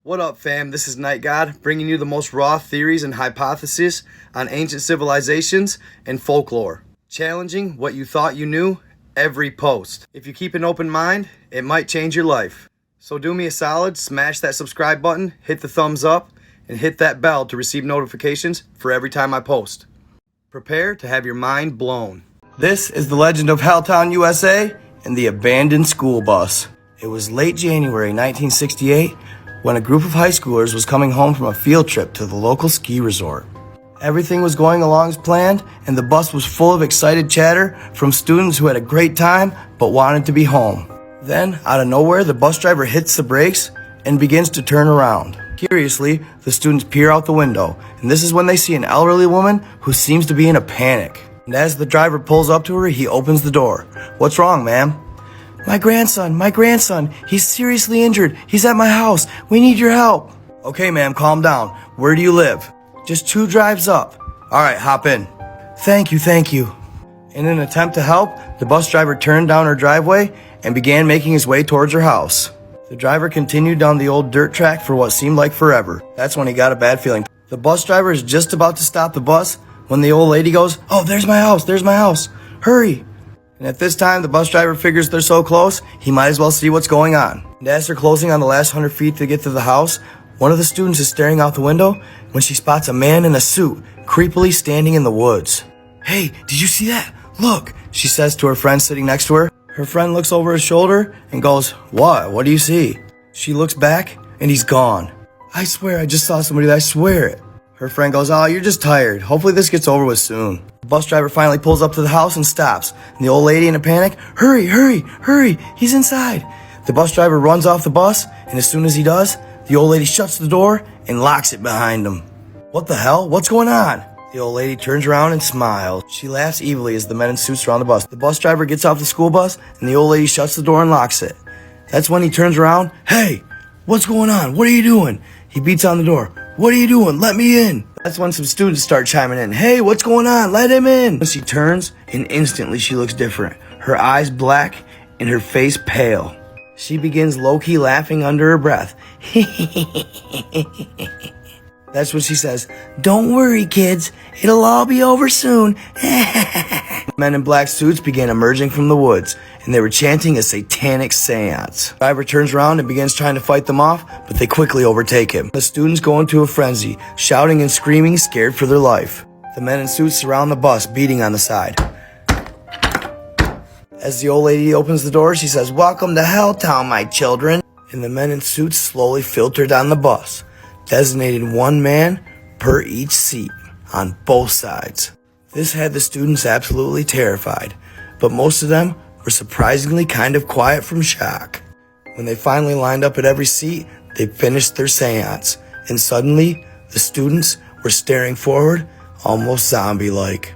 What up, fam? This is Night God, bringing you the most raw theories and hypotheses on ancient civilizations and folklore. Challenging what you thought you knew every post. If you keep an open mind, it might change your life. So do me a solid, smash that subscribe button, hit the thumbs up, and hit that bell to receive notifications for every time I post. Prepare to have your mind blown. This is the legend of Helltown USA and the abandoned school bus. It was late January 1968 when a group of high schoolers was coming home from a field trip to the local ski resort. Everything was going along as planned, and the bus was full of excited chatter from students who had a great time but wanted to be home. Then, out of nowhere, the bus driver hits the brakes and begins to turn around. Curiously, the students peer out the window, and this is when they see an elderly woman who seems to be in a panic. And as the driver pulls up to her, he opens the door. "What's wrong, ma'am?" My grandson, he's seriously injured. He's at my house. We need your help." "Okay, ma'am, calm down. Where do you live?" "Just 2 drives up." "All right, hop in." Thank you. In an attempt to help, the bus driver turned down her driveway and began making his way towards her house. The driver continued down the old dirt track for what seemed like forever. That's when he got a bad feeling. The bus driver is just about to stop the bus when the old lady goes, "Oh, there's my house. Hurry." And at this time, the bus driver figures they're so close, he might as well see what's going on. And as they're closing on the last 100 feet to get to the house, one of the students is staring out the window when she spots a man in a suit creepily standing in the woods. "Hey, did you see that? Look," she says to her friend sitting next to her. Her friend looks over his shoulder and goes, "What? What do you see?" She looks back and he's gone. "I swear I just saw somebody, I swear it." Her friend goes, "Oh, you're just tired. Hopefully this gets over with soon." The bus driver finally pulls up to the house and stops. And the old lady in a panic, Hurry, he's inside." The bus driver runs off the bus, and as soon as he does, the old lady shuts the door and locks it behind him. "What the hell? What's going on?" The old lady turns around and smiles. She laughs evilly as the men in suits surround the bus. The bus driver gets off the school bus, and the old lady shuts the door and locks it. That's when he turns around. "Hey, what's going on? What are you doing?" He beats on the door. "What are you doing? Let me in." That's when some students start chiming in. "Hey, what's going on? Let him in." She turns, and instantly she looks different. Her eyes black, and her face pale. She begins low-key laughing under her breath. That's what she says. "Don't worry, kids. It'll all be over soon." Men in black suits began emerging from the woods, and they were chanting a satanic seance. The driver turns around and begins trying to fight them off, but they quickly overtake him. The students go into a frenzy, shouting and screaming, scared for their life. The men in suits surround the bus, beating on the side. As the old lady opens the door, she says, "Welcome to Helltown, my children." And the men in suits slowly filter down the bus, designating 1 man per each seat on both sides. This had the students absolutely terrified, but most of them were surprisingly kind of quiet from shock. When they finally lined up at every seat, they finished their seance, and suddenly the students were staring forward, almost zombie-like.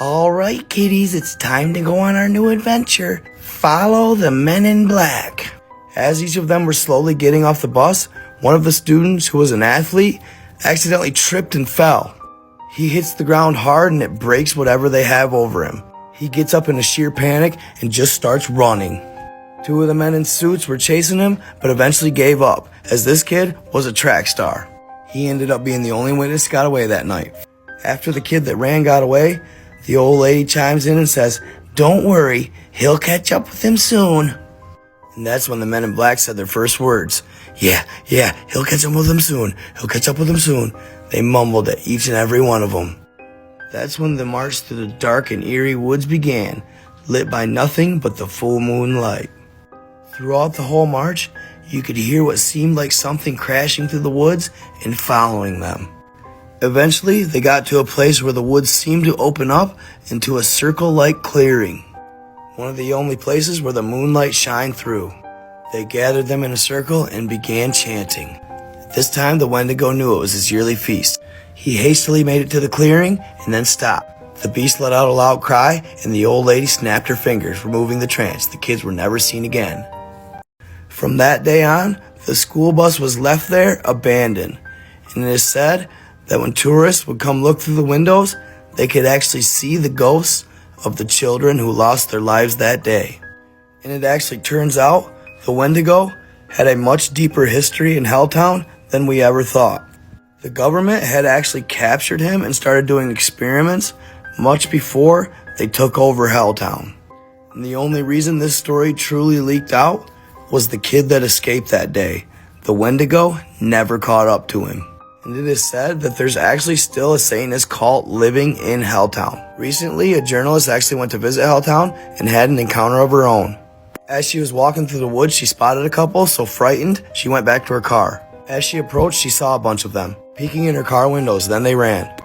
"All right, kiddies, it's time to go on our new adventure. Follow the men in black." As each of them were slowly getting off the bus, one of the students, who was an athlete, accidentally tripped and fell. He hits the ground hard and it breaks whatever they have over him. He gets up in a sheer panic and just starts running. 2 of the men in suits were chasing him, but eventually gave up, as this kid was a track star. He ended up being the only witness got away that night. After the kid that ran got away, the old lady chimes in and says, "Don't worry, he'll catch up with him soon." And that's when the men in black said their first words. Yeah, he'll catch up with him soon. They mumbled at each and every one of them. That's when the march through the dark and eerie woods began, lit by nothing but the full moon light. Throughout the whole march, you could hear what seemed like something crashing through the woods and following them. Eventually, they got to a place where the woods seemed to open up into a circle-like clearing. One of the only places where the moonlight shined through. They gathered them in a circle and began chanting. This time, the Wendigo knew it was his yearly feast. He hastily made it to the clearing and then stopped. The beast let out a loud cry, and the old lady snapped her fingers, removing the trance. The kids were never seen again. From that day on, the school bus was left there abandoned, and it is said that when tourists would come look through the windows, they could actually see the ghosts of the children who lost their lives that day. And it actually turns out the Wendigo had a much deeper history in Helltown than we ever thought. The government had actually captured him and started doing experiments much before they took over Helltown. And the only reason this story truly leaked out was the kid that escaped that day. The Wendigo never caught up to him. And it is said that there's actually still a Satanist cult living in Helltown. Recently, a journalist actually went to visit Helltown and had an encounter of her own. As she was walking through the woods, she spotted a couple, so frightened, she went back to her car. As she approached, she saw a bunch of them, peeking in her car windows, then they ran.